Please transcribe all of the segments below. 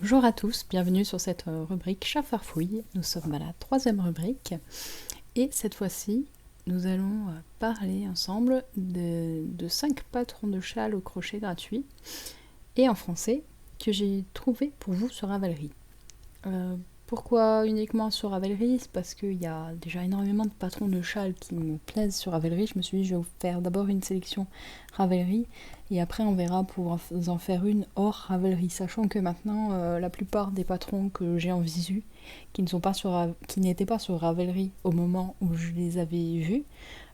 Bonjour à tous, bienvenue sur cette rubrique Chat Farfouille. Nous sommes à la troisième rubrique et cette fois-ci, nous allons parler ensemble de 5 patrons de châles au crochet gratuit et en français que j'ai trouvé pour vous sur Ravelry. Pourquoi uniquement sur Ravelry? C'est parce qu'il y a déjà énormément de patrons de châles qui me plaisent sur Ravelry. Je me suis dit, je vais vous faire d'abord une sélection Ravelry et après on verra pour vous en faire une hors Ravelry, sachant que maintenant la plupart des patrons que j'ai en visu qui n'étaient pas sur Ravelry au moment où je les avais vus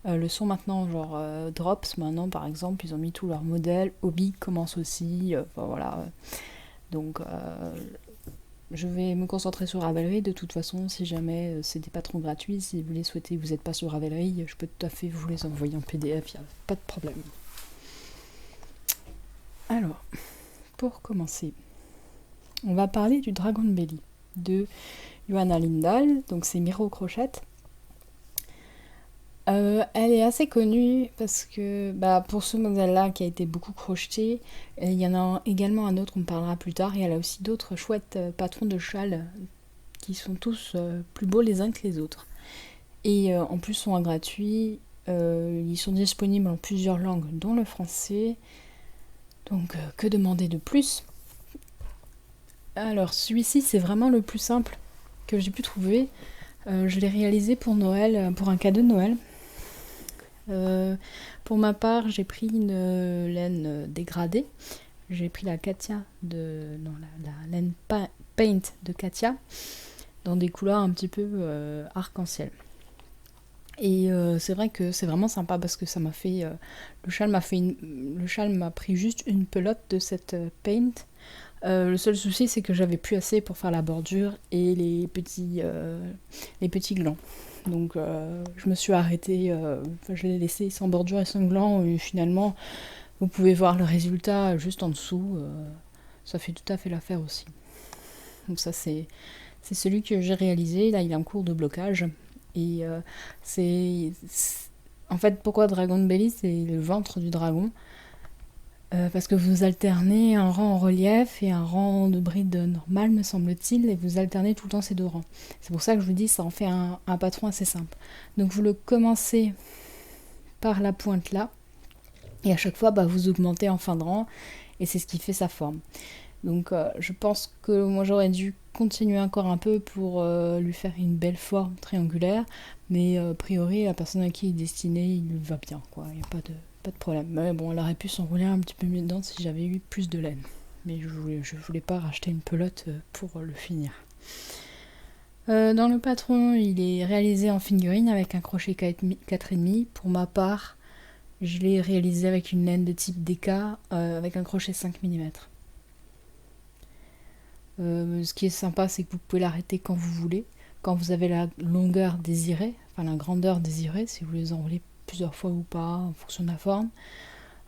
le sont maintenant, genre Drops maintenant par exemple, ils ont mis tous leurs modèles. Hobby commence aussi, enfin, voilà. Donc je vais me concentrer sur Ravelry. De toute façon, si jamais c'est des patrons gratuits, si vous les souhaitez, vous n'êtes pas sur Ravelry, je peux tout à fait vous les envoyer en PDF, il n'y a pas de problème. Alors, pour commencer, on va parler du Dragon Belly de Johanna Lindahl, donc c'est Miro Crochette. Elle est assez connue parce que pour ce modèle-là qui a été beaucoup crocheté, il y en a également un autre, on parlera plus tard, et elle a aussi d'autres chouettes patrons de châles qui sont tous plus beaux les uns que les autres. Et en plus sont gratuits, ils sont disponibles en plusieurs langues, dont le français. Donc que demander de plus? Alors celui-ci c'est vraiment le plus simple que j'ai pu trouver. Je l'ai réalisé pour Noël, pour un cadeau de Noël. Pour ma part, j'ai pris une laine dégradée. J'ai pris la Katia la laine Paint de Katia dans des couleurs un petit peu arc-en-ciel. Et c'est vrai que c'est vraiment sympa parce que ça m'a fait le châle m'a pris juste une pelote de cette Paint. Le seul souci c'est que j'avais plus assez pour faire la bordure et les petits glands. Donc je me suis arrêtée, je l'ai laissé sans bordure et sans gland, et finalement vous pouvez voir le résultat juste en dessous, ça fait tout à fait l'affaire aussi. Donc ça c'est celui que j'ai réalisé, là il est en cours de blocage, et en fait pourquoi Dragon Belly, c'est le ventre du dragon, parce que vous alternez un rang en relief et un rang de bride normale, me semble-t-il, et vous alternez tout le temps ces deux rangs. C'est pour ça que je vous dis, ça en fait un patron assez simple. Donc vous le commencez par la pointe là, et à chaque fois vous augmentez en fin de rang, et c'est ce qui fait sa forme. Donc je pense que moi j'aurais dû continuer encore un peu pour lui faire une belle forme triangulaire, mais a priori la personne à qui il est destiné, il va bien, quoi. Il n'y a pas de problème. Mais bon, elle aurait pu s'enrouler un petit peu mieux dedans si j'avais eu plus de laine. Mais je voulais pas racheter une pelote pour le finir. Dans le patron, il est réalisé en figurine avec un crochet 4,5. Pour ma part, je l'ai réalisé avec une laine de type DK avec un crochet 5 mm. Ce qui est sympa, c'est que vous pouvez l'arrêter quand vous voulez, quand vous avez la longueur désirée, enfin la grandeur désirée, si vous les enroulez plusieurs fois ou pas, en fonction de la forme.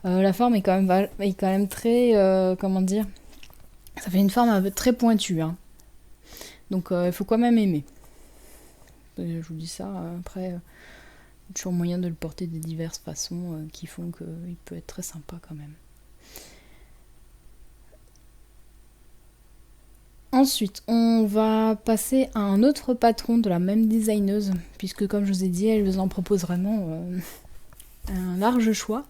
La forme est quand même très, comment dire, ça fait une forme un peu très pointue, hein. Donc il faut quand même aimer. Je vous dis ça, après, il y a toujours moyen de le porter de diverses façons qui font qu'il peut être très sympa quand même. Ensuite, on va passer à un autre patron de la même designeuse, puisque comme je vous ai dit, elle vous en propose vraiment un large choix.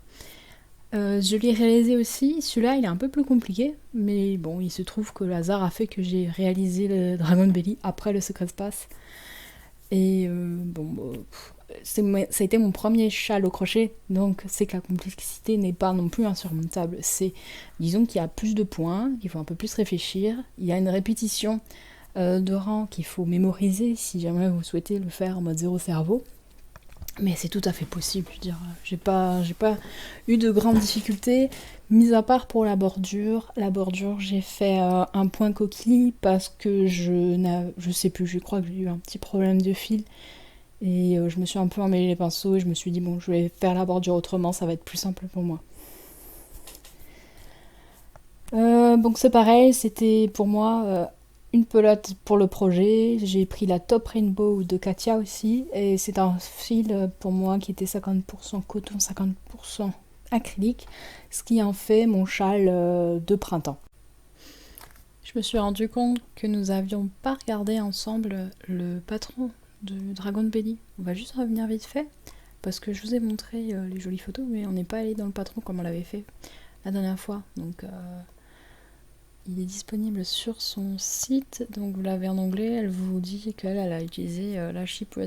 Je l'ai réalisé aussi, celui-là il est un peu plus compliqué, mais bon, il se trouve que le hasard a fait que j'ai réalisé le Dragon Belly après le Secret Space. Et ça a été mon premier châle au crochet, donc c'est que la complexité n'est pas non plus insurmontable. Disons qu'il y a plus de points, il faut un peu plus réfléchir, il y a une répétition de rang qu'il faut mémoriser si jamais vous souhaitez le faire en mode zéro cerveau. Mais c'est tout à fait possible, je veux dire, j'ai pas eu de grandes difficultés, mis à part pour la bordure. La bordure, j'ai fait un point coquille parce que je sais plus, je crois que j'ai eu un petit problème de fil. Et je me suis un peu emmêlé les pinceaux et je me suis dit, bon, je vais faire la bordure autrement, ça va être plus simple pour moi. Donc c'est pareil, c'était pour moi une pelote pour le projet. J'ai pris la Top Rainbow de Katia aussi, et c'est un fil pour moi qui était 50% coton, 50% acrylique, ce qui en fait mon châle de printemps. Je me suis rendu compte que nous avions pas regardé ensemble le patron de Dragon Belly. On va juste revenir vite fait, parce que je vous ai montré les jolies photos, mais on n'est pas allé dans le patron comme on l'avait fait la dernière fois. Donc il est disponible sur son site, donc vous l'avez en anglais. Elle vous dit qu'elle a utilisé la Sheep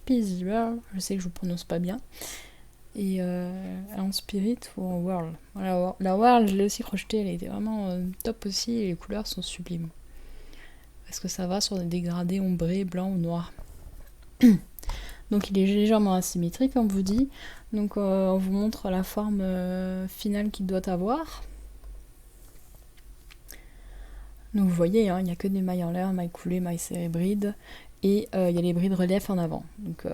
is World, je sais que je ne prononce pas bien, et en Spirit ou en World. Voilà, la World, je l'ai aussi crocheté, elle était vraiment top aussi, et les couleurs sont sublimes. Parce que ça va sur des dégradés ombrés, blancs ou noirs. Donc il est légèrement asymétrique, on vous dit. Donc on vous montre la forme finale qu'il doit avoir. Donc vous voyez, hein, il n'y a que des mailles en l'air, mailles coulées, mailles serrées, brides, et il y a les brides relief en avant. Donc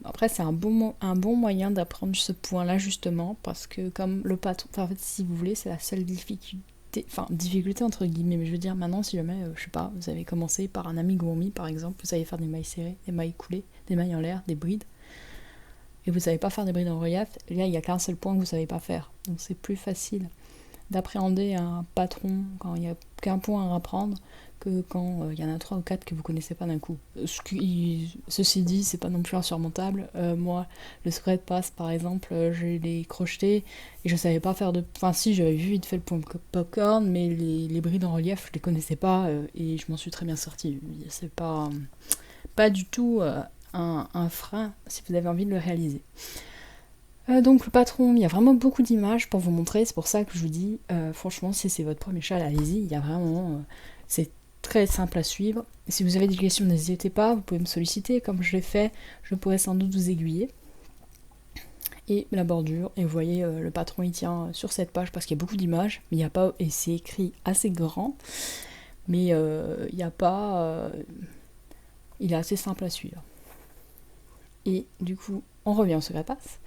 après c'est un bon moyen d'apprendre ce point-là justement, parce que comme le patron, en fait si vous voulez, c'est la seule difficulté entre guillemets, mais je veux dire maintenant si jamais, je sais pas, vous avez commencé par un amigurumi par exemple, vous savez faire des mailles serrées, des mailles coulées, des mailles en l'air, des brides, et vous savez pas faire des brides en relief, là il n'y a qu'un seul point que vous savez pas faire, donc c'est plus facile d'appréhender un patron quand il n'y a qu'un point à apprendre que quand il y en a 3 ou 4 que vous connaissez pas d'un coup. Ceci dit, c'est pas non plus insurmontable. Moi, le secret de passe, par exemple, je l'ai crocheté et je savais pas faire de... Enfin si, j'avais vu vite fait le point popcorn, mais les brides en relief, je les connaissais pas et je m'en suis très bien sortie. C'est pas du tout un frein si vous avez envie de le réaliser. Donc le patron, il y a vraiment beaucoup d'images pour vous montrer, c'est pour ça que je vous dis, franchement, si c'est votre premier châle, allez-y, il y a vraiment... c'est très simple à suivre. Et si vous avez des questions, n'hésitez pas, vous pouvez me solliciter, comme je l'ai fait, je pourrais sans doute vous aiguiller. Et la bordure, et vous voyez, le patron il tient sur cette page parce qu'il y a beaucoup d'images, mais il n'y a pas... Et c'est écrit assez grand, mais il n'y a pas... il est assez simple à suivre. Et du coup, on revient au secret de passe.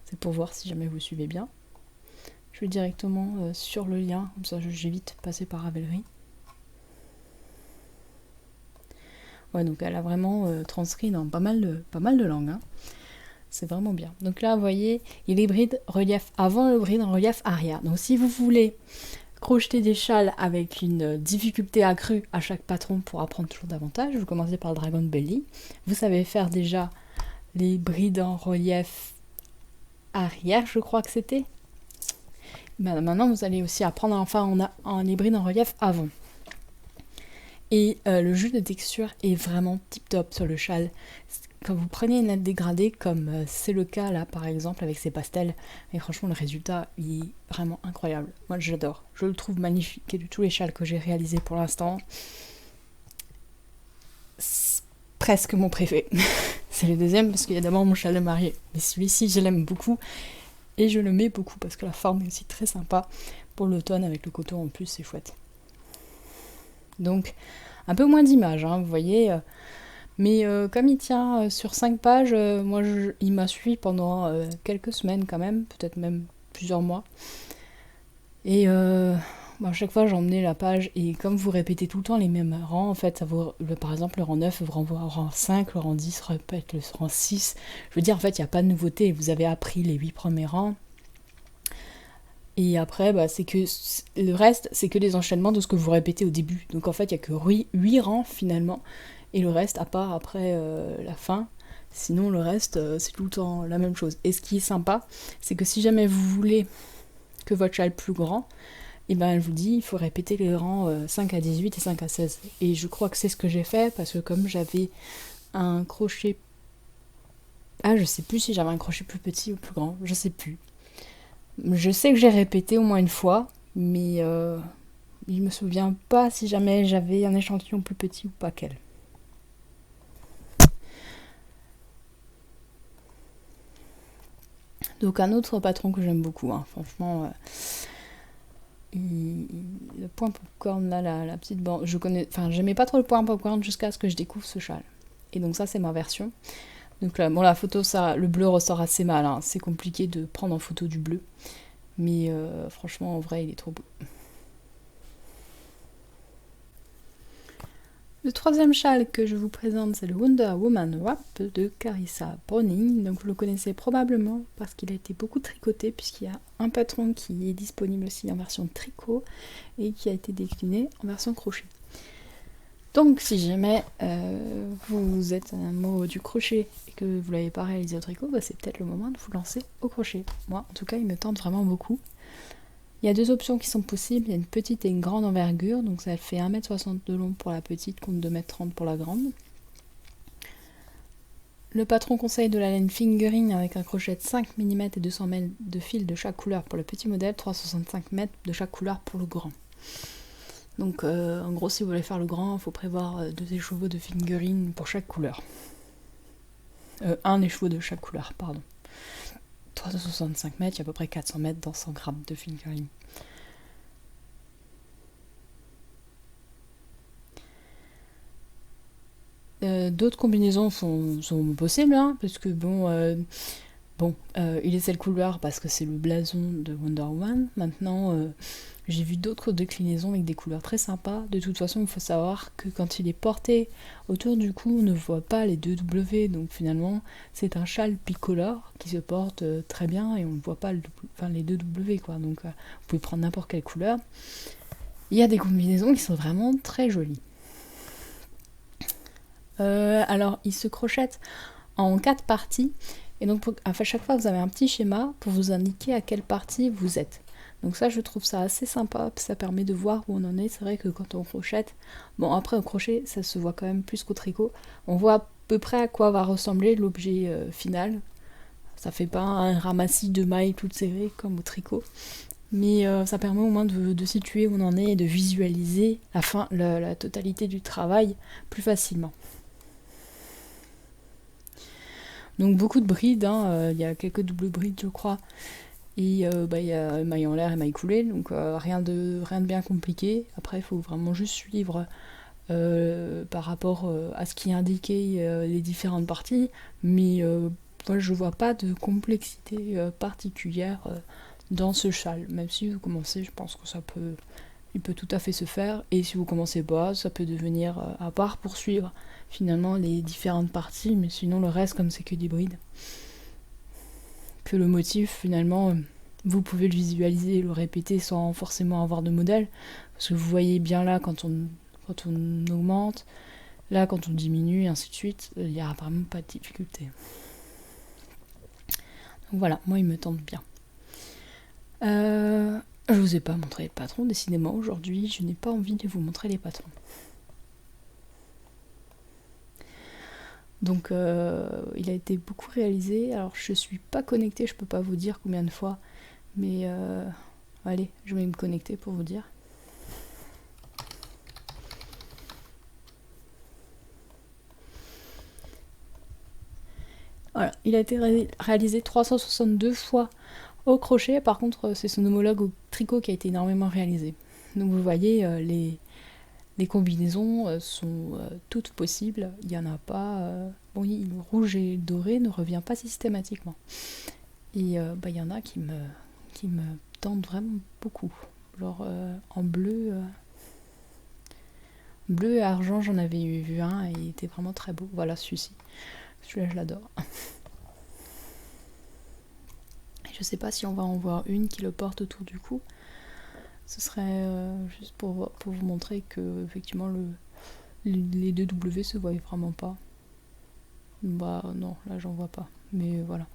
C'est pour voir si jamais vous suivez bien. Je vais directement sur le lien, comme ça j'évite de passer par Ravelry. Ouais, donc elle a vraiment transcrit dans pas mal de langues. Hein. C'est vraiment bien. Donc là, vous voyez, il est bride relief avant, le bride en relief arrière. Donc si vous voulez crocheter des châles avec une difficulté accrue à chaque patron pour apprendre toujours davantage, vous commencez par le Dragon Belly. Vous savez faire déjà les brides en relief arrière, je crois que c'était. Ben, maintenant, vous allez aussi apprendre en hybride en relief avant. Et le jeu de texture est vraiment tip top sur le châle. Quand vous prenez une natte dégradée, comme c'est le cas là par exemple avec ces pastels, et franchement le résultat il est vraiment incroyable. Moi j'adore, je le trouve magnifique. Et de tous les châles que j'ai réalisés pour l'instant, c'est presque mon préféré. C'est le deuxième parce qu'il y a d'abord mon châle de mariée. Mais celui-ci je l'aime beaucoup. Et je le mets beaucoup parce que la forme est aussi très sympa pour l'automne avec le coton en plus, c'est chouette. Donc, un peu moins d'images, hein, vous voyez. Mais comme il tient sur 5 pages, moi il m'a suivi pendant quelques semaines quand même, peut-être même plusieurs mois. Et à chaque fois j'emmenais la page et comme vous répétez tout le temps les mêmes rangs, en fait, par exemple le rang 9 vous renvoie au rang 5, le rang 10 répète le rang 6. Je veux dire, en fait, il n'y a pas de nouveauté. Vous avez appris les 8 premiers rangs. Et après, c'est que le reste, c'est que des enchaînements de ce que vous répétez au début. Donc en fait, il n'y a que 8 rangs finalement. Et le reste, à part après la fin, sinon le reste, c'est tout le temps la même chose. Et ce qui est sympa, c'est que si jamais vous voulez que votre châle plus grand, et ben elle vous dit il faut répéter les rangs 5 à 18 et 5 à 16. Et je crois que c'est ce que j'ai fait parce que comme j'avais un crochet... Ah, je sais plus si j'avais un crochet plus petit ou plus grand, je sais plus. Je sais que j'ai répété au moins une fois, mais je me souviens pas si jamais j'avais un échantillon plus petit ou pas quel. Donc un autre patron que j'aime beaucoup, hein, franchement... le point popcorn là, la petite bande, j'aimais pas trop le point popcorn jusqu'à ce que je découvre ce châle. Et donc ça c'est ma version. Donc là, bon la photo, le bleu ressort assez mal, hein. C'est compliqué de prendre en photo du bleu. Mais franchement en vrai il est trop beau. Le troisième châle que je vous présente, c'est le Wonder Woman Wrap de Carissa Browning. Donc vous le connaissez probablement parce qu'il a été beaucoup tricoté, puisqu'il y a un patron qui est disponible aussi en version tricot et qui a été décliné en version crochet. Donc si jamais vous êtes un amoureux du crochet et que vous ne l'avez pas réalisé au tricot, bah, c'est peut-être le moment de vous lancer au crochet. Moi en tout cas il me tente vraiment beaucoup. Il y a deux options qui sont possibles, il y a une petite et une grande envergure, donc ça fait 1m60 de long pour la petite contre 2m30 pour la grande. Le patron conseille de la laine fingering avec un crochet de 5 mm et 200 mètres de fil de chaque couleur pour le petit modèle, 365 mètres de chaque couleur pour le grand. Donc en gros si vous voulez faire le grand, il faut prévoir 2 écheveaux de fingering pour chaque couleur. Un écheveau de chaque couleur, pardon. 365 mètres, il y a à peu près 400 mètres dans 100 grammes de fingering. D'autres combinaisons sont possibles, hein, parce que il est cette couleur parce que c'est le blason de Wonder Woman. Maintenant, j'ai vu d'autres déclinaisons avec des couleurs très sympas. De toute façon, il faut savoir que quand il est porté autour du cou, on ne voit pas les deux W. Donc finalement, c'est un châle bicolore qui se porte très bien et on ne voit pas les deux W, quoi. Donc vous pouvez prendre n'importe quelle couleur. Il y a des combinaisons qui sont vraiment très jolies. Alors, il se crochette en 4 parties. Et donc, à chaque fois, vous avez un petit schéma pour vous indiquer à quelle partie vous êtes. Donc ça, je trouve ça assez sympa, ça permet de voir où on en est. C'est vrai que quand on crochette, bon après au crochet, ça se voit quand même plus qu'au tricot. On voit à peu près à quoi va ressembler l'objet final. Ça fait pas un ramassis de mailles toutes serrées comme au tricot. Mais ça permet au moins de situer où on en est et de visualiser la totalité du travail plus facilement. Donc beaucoup de brides, hein, y a quelques doubles brides je crois. Et il y a maille en l'air et maille coulée, donc rien de bien compliqué. Après, il faut vraiment juste suivre par rapport à ce qui est indiqué les différentes parties. Mais moi, je vois pas de complexité particulière dans ce châle. Même si vous commencez, je pense que il peut tout à fait se faire. Et si vous commencez pas, ça peut devenir à part pour suivre finalement les différentes parties. Mais sinon, le reste, comme c'est que des brides, que le motif finalement vous pouvez le visualiser et le répéter sans forcément avoir de modèle, parce que vous voyez bien là quand on augmente, là quand on diminue et ainsi de suite, il n'y a vraiment pas de difficulté. Donc voilà, moi il me tente bien. Je vous ai pas montré le patron, décidément aujourd'hui je n'ai pas envie de vous montrer les patrons. Donc il a été beaucoup réalisé. Alors je suis pas connectée, je peux pas vous dire combien de fois, mais allez, je vais me connecter pour vous dire. Voilà, il a été réalisé 362 fois au crochet, par contre c'est son homologue au tricot qui a été énormément réalisé. Donc vous voyez, les combinaisons sont toutes possibles, il n'y en a pas... Bon, le rouge et le doré ne revient pas systématiquement. Et il y en a qui me tentent vraiment beaucoup. Genre en bleu... bleu et argent, j'en avais vu un et il était vraiment très beau. Voilà, celui-ci. Celui-là, je l'adore. Je sais pas si on va en voir une qui le porte autour du cou. Ce serait juste pour vous montrer que effectivement les deux W se voient vraiment pas. Bah non, là j'en vois pas. Mais voilà.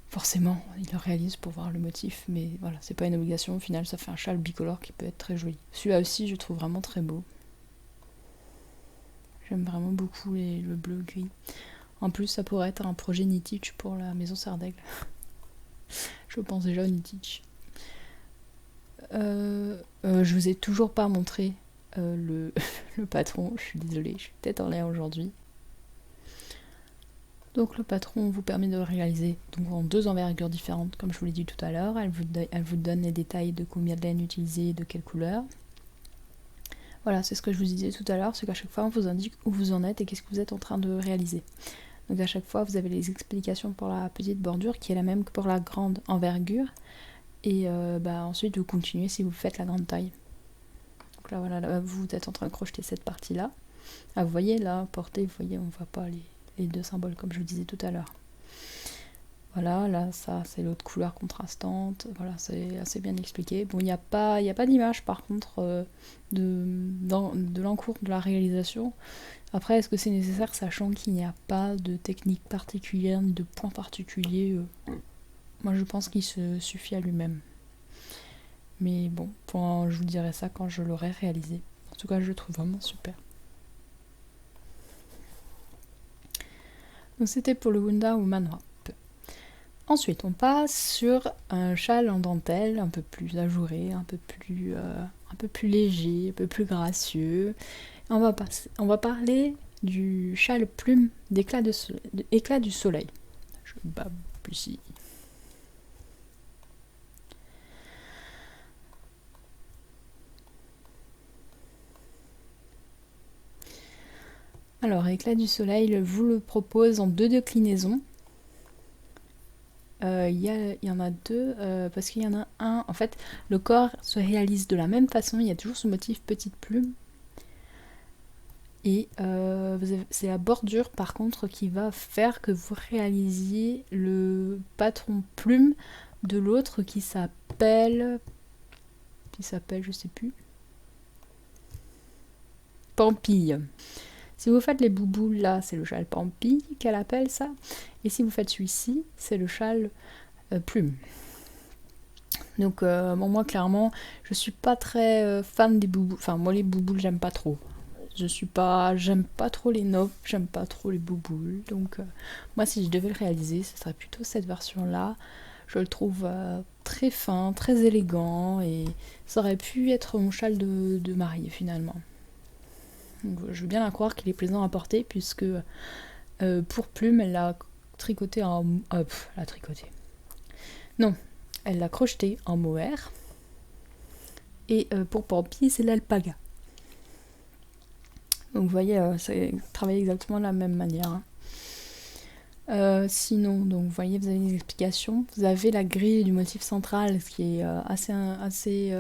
Forcément, il le réalise pour voir le motif, mais voilà, c'est pas une obligation. Au final, ça fait un châle bicolore qui peut être très joli. Celui-là aussi, je trouve vraiment très beau. J'aime vraiment beaucoup le bleu-gris. En plus, ça pourrait être un projet Knitich pour la maison Sardaigle. Je pense déjà au Knitich. Je vous ai toujours pas montré le patron, je suis désolée, je suis peut-être en l'air aujourd'hui. Donc le patron vous permet de le réaliser donc en 2 envergures différentes, comme je vous l'ai dit tout à l'heure. Elle vous donne les détails de combien de laine utiliser et de quelle couleur. Voilà, c'est ce que je vous disais tout à l'heure, c'est qu'à chaque fois on vous indique où vous en êtes et qu'est-ce que vous êtes en train de réaliser. Donc à chaque fois vous avez les explications pour la petite bordure qui est la même que pour la grande envergure. Et ensuite vous continuez si vous faites la grande taille. Donc là, voilà, là, vous êtes en train de crocheter cette partie-là. Ah, vous voyez, là, portée, vous voyez, on ne voit pas les deux symboles, comme je vous disais tout à l'heure. Voilà, là, ça, c'est l'autre couleur contrastante. Voilà, c'est assez bien expliqué. Bon, il n'y a pas d'image, par contre, de l'encours de la réalisation. Après, est-ce que c'est nécessaire, sachant qu'il n'y a pas de technique particulière, ni de point particulier moi, je pense qu'il se suffit à lui-même. Mais bon, je vous dirai ça quand je l'aurai réalisé. En tout cas, je le trouve vraiment super. Donc c'était pour le Wunda Woman Wrap. Ensuite, on passe sur un châle en dentelle un peu plus ajouré, un peu plus léger, un peu plus gracieux. On va parler du châle plume d'éclat du soleil. Je bave ici. Alors, éclat du soleil vous le propose en 2 déclinaisons. Il y en a 2, parce qu'il y en a un... En fait, le corps se réalise de la même façon, il y a toujours ce motif petite plume. Et c'est la bordure, par contre, qui va faire que vous réalisiez le patron plume de l'autre qui s'appelle, je sais plus, Pampille. Si vous faites les bouboules là, c'est le châle Pampille qu'elle appelle ça. Et si vous faites celui-ci, c'est le châle plume. Donc moi clairement, je suis pas très fan des bouboules. Enfin moi les bouboules j'aime pas trop. J'aime pas trop les nobles, j'aime pas trop les bouboules. Donc moi si je devais le réaliser, ce serait plutôt cette version là. Je le trouve très fin, très élégant et ça aurait pu être mon châle de mariée finalement. Donc, je veux bien la croire qu'il est plaisant à porter puisque pour plume elle l'a tricoté en... la tricoté. Non, elle l'a crocheté en mohair. Et pour Pampille, c'est l'alpaga. Donc vous voyez, c'est travaillé exactement de la même manière. Sinon, donc vous voyez, vous avez des explications. Vous avez la grille du motif central, ce qui est assez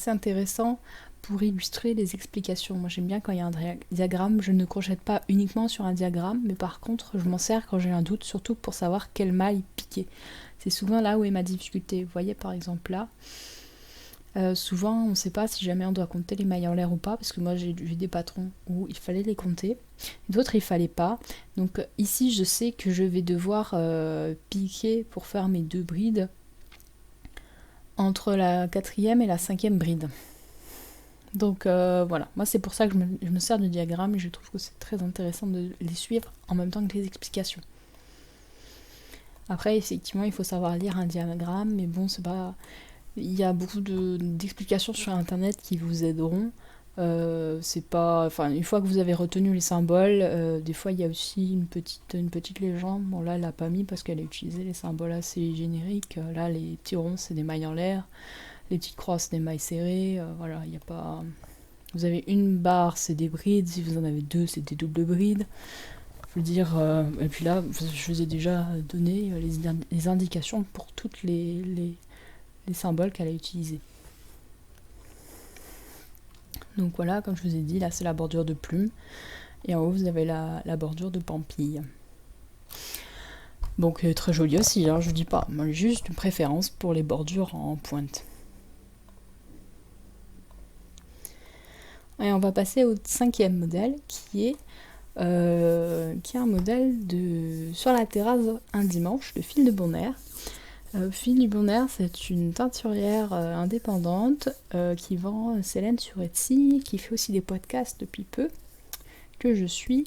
intéressant pour illustrer les explications. Moi j'aime bien quand il y a un diagramme, je ne crochète pas uniquement sur un diagramme, mais par contre je m'en sers quand j'ai un doute, surtout pour savoir quelle maille piquer. C'est souvent là où est ma difficulté. Vous voyez par exemple là, souvent on ne sait pas si jamais on doit compter les mailles en l'air ou pas, parce que moi j'ai vu des patrons où il fallait les compter, d'autres il fallait pas. Donc ici je sais que je vais devoir piquer pour faire mes 2 brides entre la 4e et la 5e bride. Donc voilà, moi c'est pour ça que je me sers du diagramme et je trouve que c'est très intéressant de les suivre en même temps que les explications. Après effectivement il faut savoir lire un diagramme, mais bon c'est pas... Il y a beaucoup d'explications sur internet qui vous aideront. C'est pas... Enfin, une fois que vous avez retenu les symboles, des fois il y a aussi une petite légende. Bon là elle l'a pas mis parce qu'elle a utilisé les symboles assez génériques. Là les petits ronds c'est des mailles en l'air. Les petites croix, c'est des mailles serrées. Voilà, il n'y a pas... Vous avez une barre, c'est des brides. Si vous en avez 2, c'est des doubles brides. Je veux dire... et puis là, je vous ai déjà donné les indications pour toutes les symboles qu'elle a utilisés. Donc voilà, comme je vous ai dit, là c'est la bordure de plume. Et en haut, vous avez la bordure de pampille. Donc très joli aussi, hein, je dis pas. Moi, j'ai juste une préférence pour les bordures en pointe. Et on va passer au 5e modèle qui est un modèle sur la terrasse un dimanche de Fil de Bonaire. Fil du Bonaire, c'est une teinturière indépendante qui vend ses laines sur Etsy, qui fait aussi des podcasts depuis peu, que je suis.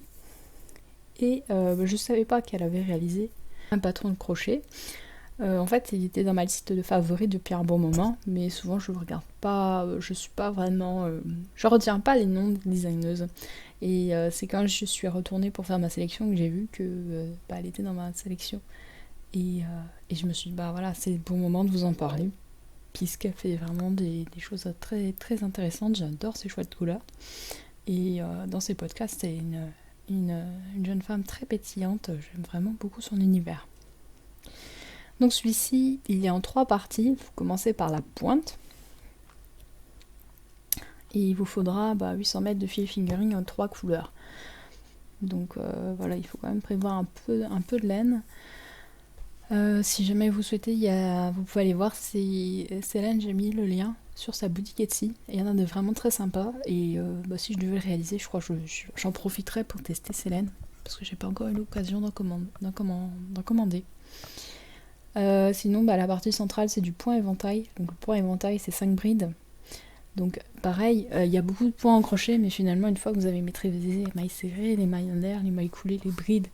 Et je savais pas qu'elle avait réalisé un patron de crochet. En fait, il était dans ma liste de favoris depuis un bon moment, mais souvent je ne regarde pas, je suis pas vraiment... je retiens pas les noms des designeuses. Et c'est quand je suis retournée pour faire ma sélection que j'ai vu que elle était dans ma sélection. Et je me suis dit, bah voilà, c'est le bon moment de vous en parler, puisqu'elle fait vraiment des choses très, très intéressantes. J'adore ses choix de couleurs. Et dans ses podcasts, c'est une jeune femme très pétillante. J'aime vraiment beaucoup son univers. Donc celui-ci, il est en 3 parties. Vous commencez par la pointe. Et il vous faudra 800 mètres de fil fingering en 3 couleurs. Donc voilà, il faut quand même prévoir un peu de laine. Si jamais vous souhaitez, vous pouvez aller voir Célène, j'ai mis le lien sur sa boutique Etsy. Il y en a de vraiment très sympas. Et si je devais le réaliser, je crois que j'en profiterai pour tester Célène. Parce que j'ai pas encore eu l'occasion d'en commander. Sinon, la partie centrale, c'est du point éventail. Donc le point éventail, c'est 5 brides. Donc pareil, il y a beaucoup de points en crochet, mais finalement, une fois que vous avez maîtrisé les mailles serrées, les mailles en air, les mailles coulées, les brides,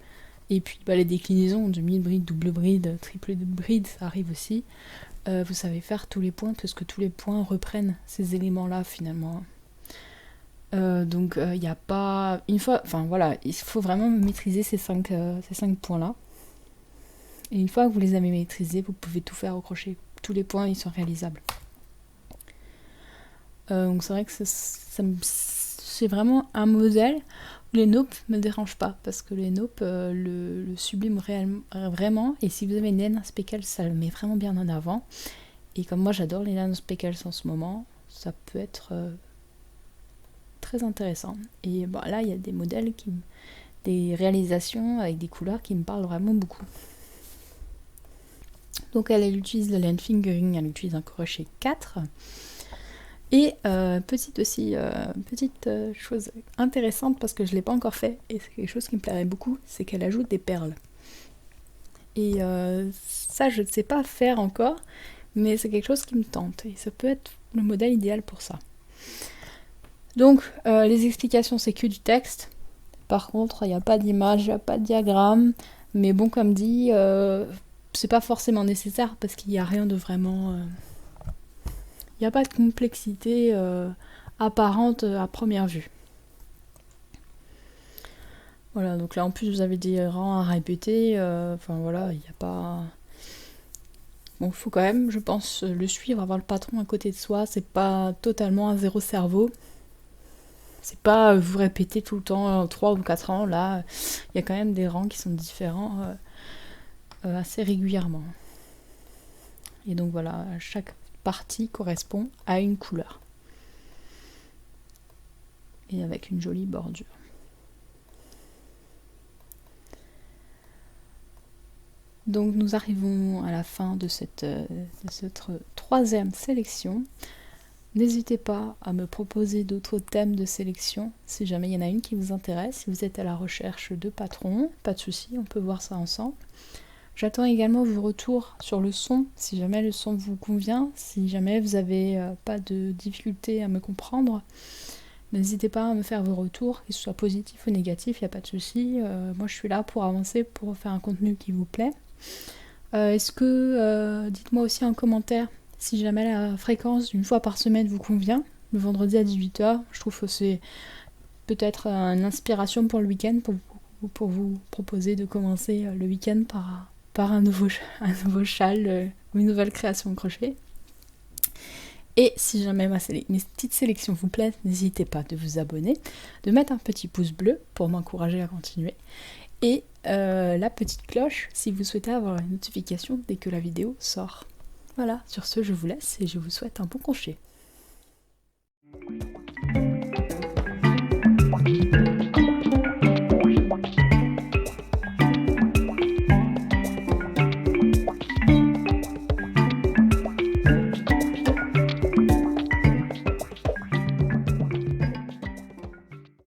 et puis les déclinaisons, demi-bride, double bride, triple bride, ça arrive aussi, vous savez faire tous les points, parce que tous les points reprennent ces éléments-là finalement. Donc il n'y a pas... il faut vraiment maîtriser ces 5 points-là. Et une fois que vous les avez maîtrisés, vous pouvez tout faire au crochet. Tous les points, ils sont réalisables. Donc c'est vrai que c'est vraiment un modèle où les naupes ne me dérangent pas, parce que les naupes le subliment vraiment, et si vous avez une laine speckles, ça le met vraiment bien en avant. Et comme moi j'adore les laines speckles en ce moment, ça peut être très intéressant. Et là il y a des modèles, des réalisations avec des couleurs qui me parlent vraiment beaucoup. Donc elle utilise la laine fingering, elle utilise un crochet 4. Et petite chose intéressante, parce que je ne l'ai pas encore fait, et c'est quelque chose qui me plairait beaucoup, c'est qu'elle ajoute des perles. Et ça, je ne sais pas faire encore, mais c'est quelque chose qui me tente, et ça peut être le modèle idéal pour ça. Donc, les explications, c'est que du texte. Par contre, il n'y a pas d'image, il n'y a pas de diagramme, mais bon, comme dit, c'est pas forcément nécessaire, parce qu'il n'y a rien de vraiment... il n'y a pas de complexité apparente à première vue. Voilà, donc là en plus vous avez des rangs à répéter, il n'y a pas... Bon, il faut quand même, je pense, le suivre, avoir le patron à côté de soi, c'est pas totalement un zéro cerveau. C'est pas vous répéter tout le temps 3 ou 4 ans, là, il y a quand même des rangs qui sont différents assez régulièrement. Et donc voilà, chaque partie correspond à une couleur. Et avec une jolie bordure. Donc nous arrivons à la fin de cette troisième sélection. N'hésitez pas à me proposer d'autres thèmes de sélection si jamais il y en a une qui vous intéresse. Si vous êtes à la recherche de patrons, pas de souci, on peut voir ça ensemble. J'attends également vos retours sur le son, si jamais le son vous convient, si jamais vous n'avez pas de difficulté à me comprendre. N'hésitez pas à me faire vos retours, qu'ils soient positifs ou négatifs, il n'y a pas de souci. Moi je suis là pour avancer, pour faire un contenu qui vous plaît. Dites-moi aussi en commentaire si jamais la fréquence d'une fois par semaine vous convient, le vendredi à 18h. Je trouve que c'est peut-être une inspiration pour le week-end, pour vous proposer de commencer le week-end par un nouveau châle ou une nouvelle création de crochet. Et si jamais mes petites sélections vous plaisent, n'hésitez pas de vous abonner, de mettre un petit pouce bleu pour m'encourager à continuer, et la petite cloche si vous souhaitez avoir une notification dès que la vidéo sort. Voilà, sur ce je vous laisse et je vous souhaite un bon crochet.